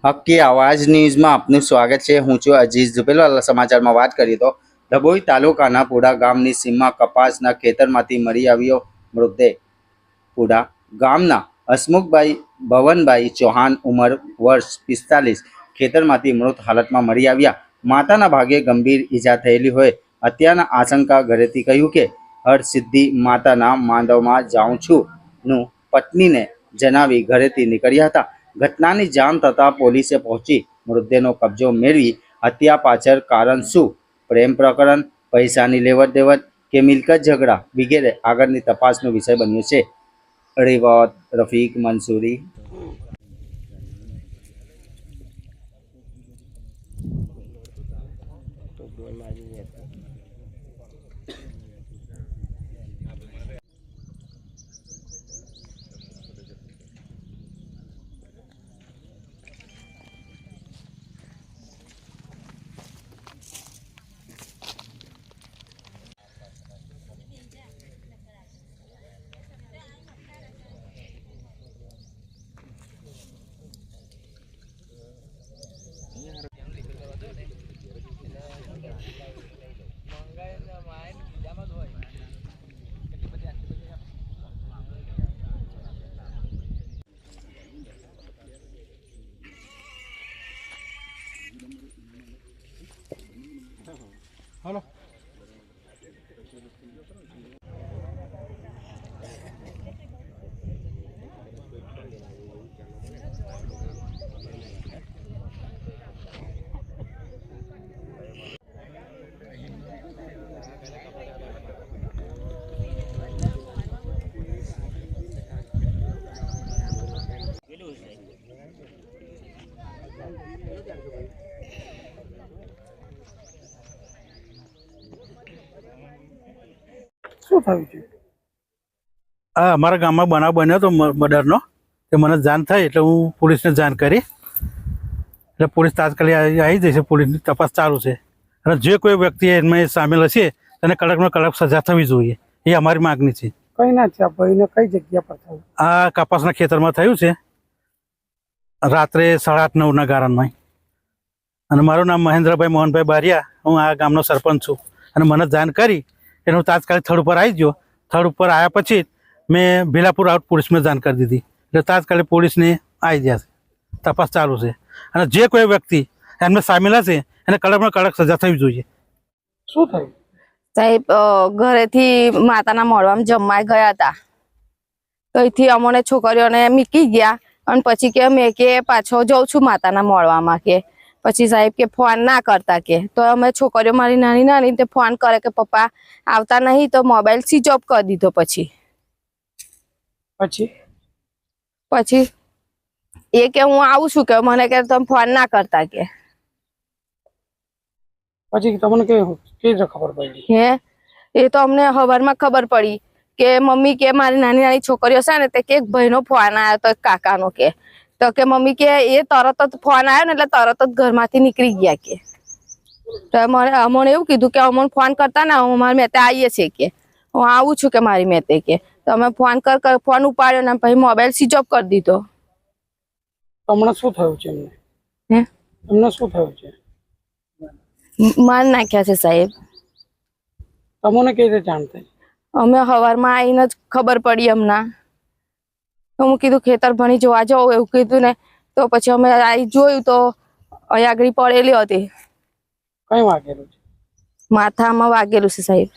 હક્કી આવાજ ન્યૂઝમાં આપનું સ્વાગત છે। હું છું અજીઝ ઝુપેલવાલા। સમાચારમાં વાત કરીએ તો ડભોઈ તાલુકાના પુડા ગામની સીમમાં કપાસના ખેતરમાંથી મળી આવ્યો મૃતદેહ। પુડા ગામના હસમુખભાઈ ભવનભાઈ ચૌહાણ ઉંમર વર્ષ 45 ખેતરમાંથી મૃત હાલતમાં મળી આવ્યા। માતાના ભાગે ગંભીર ઈજા થયેલી હોય હત્યાના આશંકા ઘરેથી કહ્યું કે હરસિદ્ધિ માતાના માંડવમાં જાઉં છું નું પત્નીને જણાવી ઘરેથી નીકળ્યા હતા। ઘટનાની જાણ થતાં પોલીસે પહોંચી મૃતદેહનો કબજો મેળવી હત્યા પાછળ કારણ શું, પ્રેમ પ્રકરણ, પૈસાની લેવડ દેવડ કે મિલકત ઝઘડા વગેરે આગળની તપાસનો વિષય બન્યો છે। રિવોર્ડ રફીક મંસૂરી। हेलो શું થયું છે? હા, અમારા ગામમાં બનાવ બન્યો હતો મર્ડરનો। તે મને જાણ થઈ એટલે હું પોલીસને જાણ કરી, એટલે પોલીસ તાત્કાલિક આવી જશે। પોલીસની તપાસ ચાલુ છે અને જે કોઈ વ્યક્તિ એમાં સામેલ હશે તેને કડકમાં કડક સજા થવી જોઈએ, એ અમારી માગણી છે। કઈ ના છે આ ભાઈને? કઈ જગ્યા પર થયું? આ કપાસના ખેતરમાં થયું છે, રાત્રે 8:30-9 ગાળામાં। અને મારું નામ મહેન્દ્રભાઈ મોહનભાઈ બારિયા, હું આ ગામનો સરપંચ છું। અને મને જાણ કરી એટલે હું તાત્કાલિક સ્થળ ઉપર આવી ગયો। સ્થળ ઉપર આવ્યા પછી મેં ભીલાપુર આઉટ પોલીસમાં જાણ કરી દીધી, એટલે તાત્કાલિક પોલીસને આવી ગયા છે। તપાસ ચાલુ છે અને જે કોઈ વ્યક્તિ એમને સામેલ હશે એને કડકમાં કડક સજા થવી જોઈએ। શું થયું સાહેબ? ઘરેથી માતાના મોડવામાં જમવા ગયા હતા, તો અહીંથી અમને છોકરીઓને મૂકી ગયા અને પછી કે મેં કે પાછો જઉં છું માતાના મોડવામાં કે પછી સાહેબ કે ફોન ના કરતા કે, તો અમે છોકરીઓ મારી નાની નાની તે ફોન કરે કે પપ્પા આવતા નહીં, તો મોબાઈલ સ્વિચ ઓફ કરી દીધો। પછી એ કે હું આવું છું કે મને કે તમે ફોન ના કરતા કે પછી તમને કેવી રીતે ખબર પડી? હે એ તો અમને સવારમાં ખબર પડી કે મમ્મી કે મારી નાની નાની છોકરીઓ છે ને તે કે ભાઈનો ફોન આવ્યો તો કાકાનો કે, તો કે મમ્મી કે એ તરત જ ફોન આવ્યો ને એટલે તરત જ ઘરમાંથી નીકળી ગયા કે। તો અમને એવું કીધું કે અમને ફોન કરતા ને અમારે મેં ત્યાં આવીએ છીએ કે હું આવું છું કે મારી મેં તે કે, તો અમે ફોન ઉપાડ્યો ને પછી મોબાઈલ સ્વિચ ઓફ કરી દીધો। તમને શું થયું છે? એમને શું થયું છે? માર નાખ્યા છે સાહેબ। તમને કઈ રીતે જાણ થઈ? અમે સવારમાં આવીને જ ખબર પડી હમણાં। હું કીધું ખેતર ભણી જોવા જાઉં એવું કીધું ને, તો પછી અમે આવી જોયું તો અહીં આગળ પડેલી હતી। કઈ વાગેલું છે? માથામાં વાગેલું છે સાહેબ।